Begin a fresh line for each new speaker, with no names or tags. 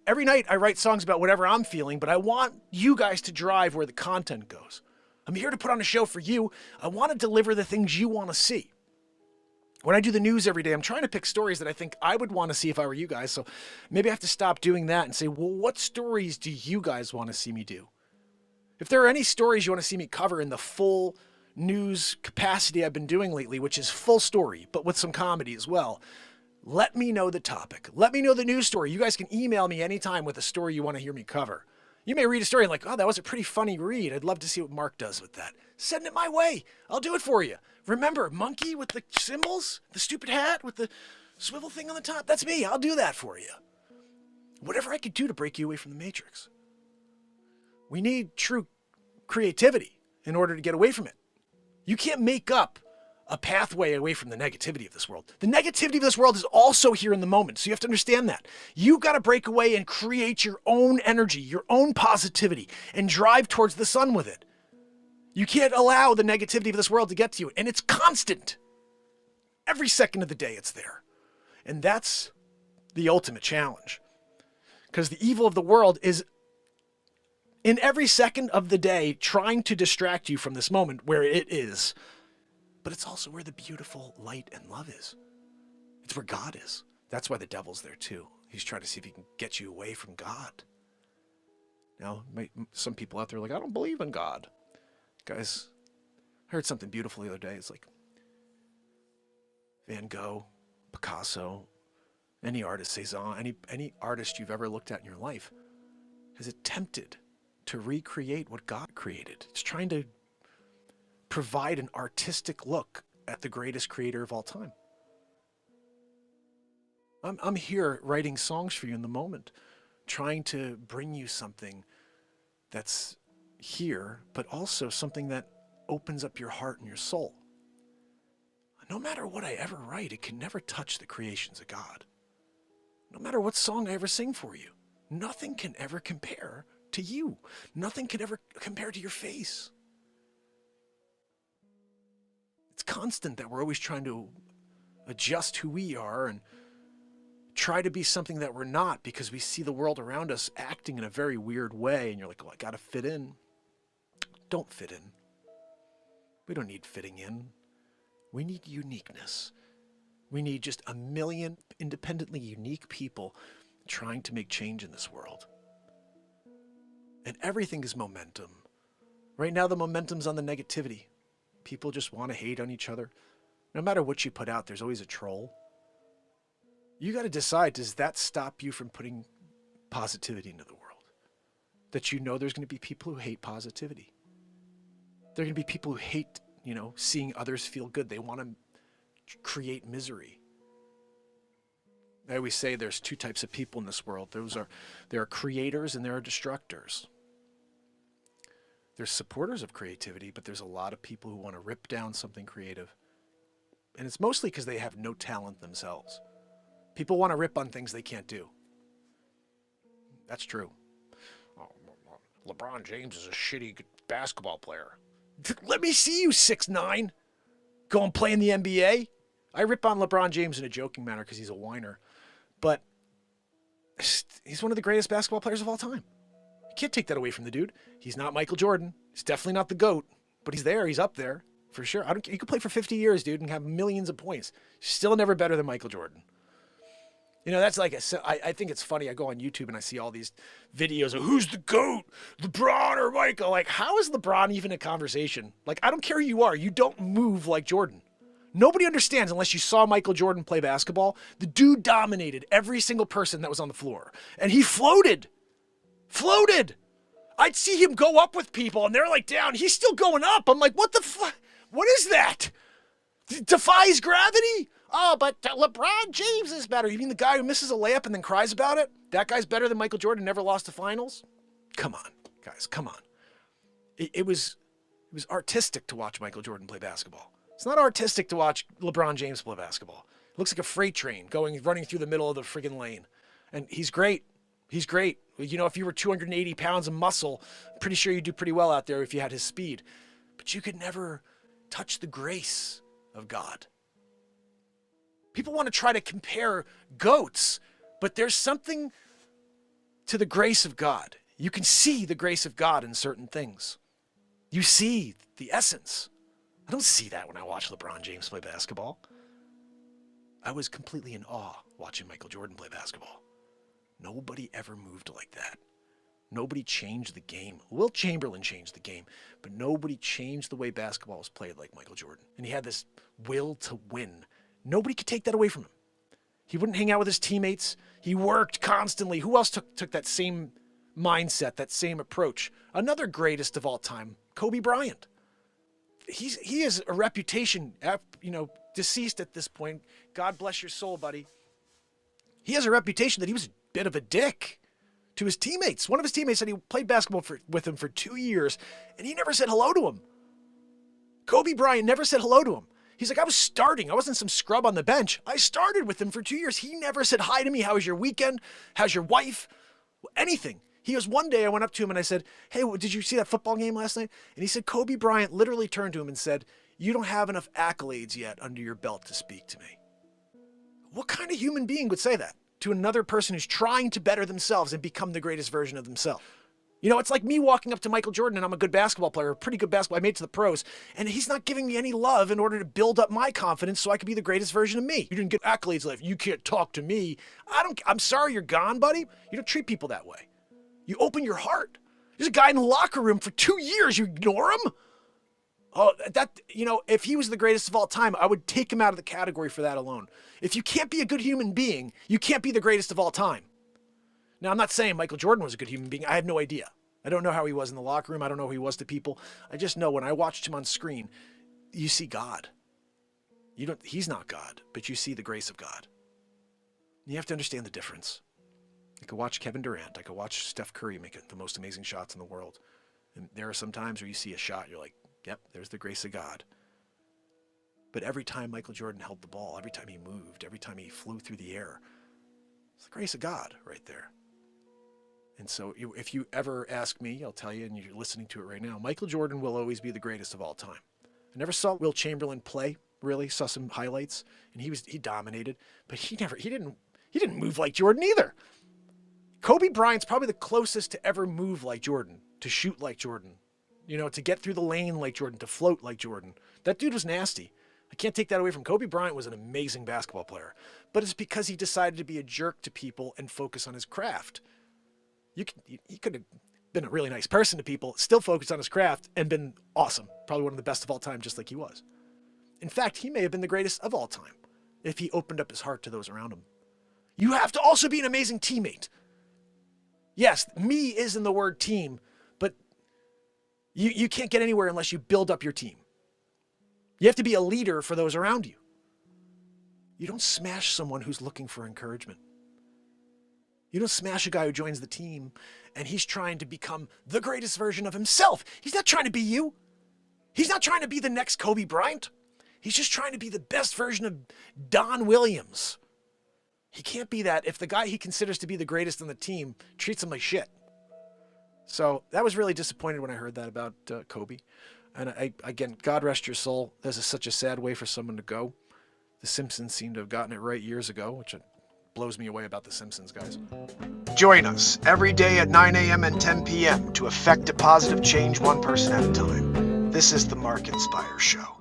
Every night I write songs about whatever I'm feeling, but I want you guys to drive where the content goes. I'm here to put on a show for you. I want to deliver the things you want to see. When I do the news every day, I'm trying to pick stories that I think I would want to see if I were you guys. So maybe I have to stop doing that and say, well, what stories do you guys want to see me do? If there are any stories you want to see me cover in the full news capacity I've been doing lately, which is full story, but with some comedy as well, let me know the topic. Let me know the news story. You guys can email me anytime with a story you want to hear me cover. You may read a story and like, oh, that was a pretty funny read. I'd love to see what Mark does with that. Send it my way. I'll do it for you. Remember, monkey with the symbols, the stupid hat with the swivel thing on the top? That's me. I'll do that for you. Whatever I could do to break you away from the matrix. We need true creativity in order to get away from it. You can't make up a pathway away from the negativity of this world. The negativity of this world is also here in the moment. So you have to understand that. You got to break away and create your own energy, your own positivity, and drive towards the sun with it. You can't allow the negativity of this world to get to you. And it's constant. Every second of the day it's there. And that's the ultimate challenge. Because the evil of the world is in every second of the day trying to distract you from this moment where it is. But it's also where the beautiful light and love is. It's where God is. That's why the devil's there too. He's trying to see if he can get you away from God. Now, some people out there are like, I don't believe in God. Guys, I heard something beautiful the other day. It's like Van Gogh, Picasso, any artist, Cezanne, any artist you've ever looked at in your life has attempted to recreate what God created. It's trying to provide an artistic look at the greatest creator of all time. I'm here writing songs for you in the moment, trying to bring you something that's here, but also something that opens up your heart and your soul. No matter what I ever write, it can never touch the creations of God. No matter what song I ever sing for you, nothing can ever compare to you. Nothing can ever compare to your face. It's constant that we're always trying to adjust who we are and try to be something that we're not because we see the world around us acting in a very weird way. And you're like, oh, I got to fit in. Don't fit in. We don't need fitting in. We need uniqueness. We need just a million independently unique people trying to make change in this world. And everything is momentum. Right now, the momentum's on the negativity. People just want to hate on each other. No matter what you put out, there's always a troll. You got to decide, does that stop you from putting positivity into the world? That you know there's going to be people who hate positivity. There are going to be people who hate, seeing others feel good. They want to create misery. I always say there's two types of people in this world. There are creators and there are destructors. There's supporters of creativity, but there's a lot of people who want to rip down something creative. And it's mostly because they have no talent themselves. People want to rip on things they can't do. That's true. Oh, LeBron James is a shitty basketball player. Let me see you, 6'9". Go and play in the NBA. I rip on LeBron James in a joking manner because he's a whiner. But he's one of the greatest basketball players of all time. You can't take that away from the dude. He's not Michael Jordan. He's definitely not the GOAT. But he's there. He's up there for sure. He could play for 50 years, dude, and have millions of points. Still never better than Michael Jordan. That's like, I think it's funny. I go on YouTube and I see all these videos of who's the GOAT, LeBron or Michael. Like, how is LeBron even a conversation? Like, I don't care who you are. You don't move like Jordan. Nobody understands unless you saw Michael Jordan play basketball. The dude dominated every single person that was on the floor. And he floated. I'd see him go up with people and they're like down. He's still going up. I'm like, what the fuck? What is that? Defies gravity? Oh, but LeBron James is better. You mean the guy who misses a layup and then cries about it? That guy's better than Michael Jordan, never lost the finals? Come on, guys, come on. It was artistic to watch Michael Jordan play basketball. It's not artistic to watch LeBron James play basketball. It looks like a freight train running through the middle of the friggin' lane. And he's great. He's great. If you were 280 pounds of muscle, I'm pretty sure you'd do pretty well out there if you had his speed. But you could never touch the grace of God. People want to try to compare goats, but there's something to the grace of God. You can see the grace of God in certain things. You see the essence. I don't see that when I watch LeBron James play basketball. I was completely in awe watching Michael Jordan play basketball. Nobody ever moved like that. Nobody changed the game. Wilt Chamberlain changed the game, but nobody changed the way basketball was played like Michael Jordan. And he had this will to win. Nobody could take that away from him. He wouldn't hang out with his teammates. He worked constantly. Who else took that same mindset, that same approach? Another greatest of all time, Kobe Bryant. He has a reputation, deceased at this point. God bless your soul, buddy. He has a reputation that he was a bit of a dick to his teammates. One of his teammates said he played basketball with him for 2 years, and he never said hello to him. Kobe Bryant never said hello to him. He's like, I was starting. I wasn't some scrub on the bench. I started with him for 2 years. He never said hi to me. How was your weekend? How's your wife? Anything. He goes, one day I went up to him and I said, hey, did you see that football game last night? And he said, Kobe Bryant literally turned to him and said, you don't have enough accolades yet under your belt to speak to me. What kind of human being would say that to another person who's trying to better themselves and become the greatest version of themselves? It's like me walking up to Michael Jordan and I'm a good basketball player, a pretty good basketball. I made it to the pros, and he's not giving me any love in order to build up my confidence so I could be the greatest version of me. You didn't get accolades like, you can't talk to me. I'm sorry you're gone, buddy. You don't treat people that way. You open your heart. There's a guy in the locker room for 2 years. You ignore him? Oh, if he was the greatest of all time, I would take him out of the category for that alone. If you can't be a good human being, you can't be the greatest of all time. Now, I'm not saying Michael Jordan was a good human being. I have no idea. I don't know how he was in the locker room. I don't know who he was to people. I just know when I watched him on screen, you see God. He's not God, but you see the grace of God. You have to understand the difference. I could watch Kevin Durant. I could watch Steph Curry make the most amazing shots in the world. And there are some times where you see a shot, you're like, yep, there's the grace of God. But every time Michael Jordan held the ball, every time he moved, every time he flew through the air, it's the grace of God right there. And so if you ever ask me, I'll tell you, and you're listening to it right now, Michael Jordan will always be the greatest of all time. I never saw Wilt Chamberlain play, really, saw some highlights, and he dominated, but he didn't move like Jordan either. Kobe Bryant's probably the closest to ever move like Jordan, to shoot like Jordan, to get through the lane like Jordan, to float like Jordan. That dude was nasty. I can't take that away from Kobe Bryant. Was an amazing basketball player, but it's because he decided to be a jerk to people and focus on his craft. He could have been a really nice person to people, still focused on his craft, and been awesome. Probably one of the best of all time, just like he was. In fact, he may have been the greatest of all time if he opened up his heart to those around him. You have to also be an amazing teammate. Yes, me is in the word team, but you can't get anywhere unless you build up your team. You have to be a leader for those around you. You don't smash someone who's looking for encouragement. You don't smash a guy who joins the team and he's trying to become the greatest version of himself. He's not trying to be you. He's not trying to be the next Kobe Bryant. He's just trying to be the best version of Don Williams. He can't be that if the guy he considers to be the greatest on the team treats him like shit. So that was really disappointed when I heard that about Kobe. And again, God rest your soul. This is such a sad way for someone to go. The Simpsons seem to have gotten it right years ago, which blows me away about The Simpsons, guys. Join us every day at 9 a.m. and 10 p.m. to effect a positive change one person at a time. This is the Mark Inspire Show.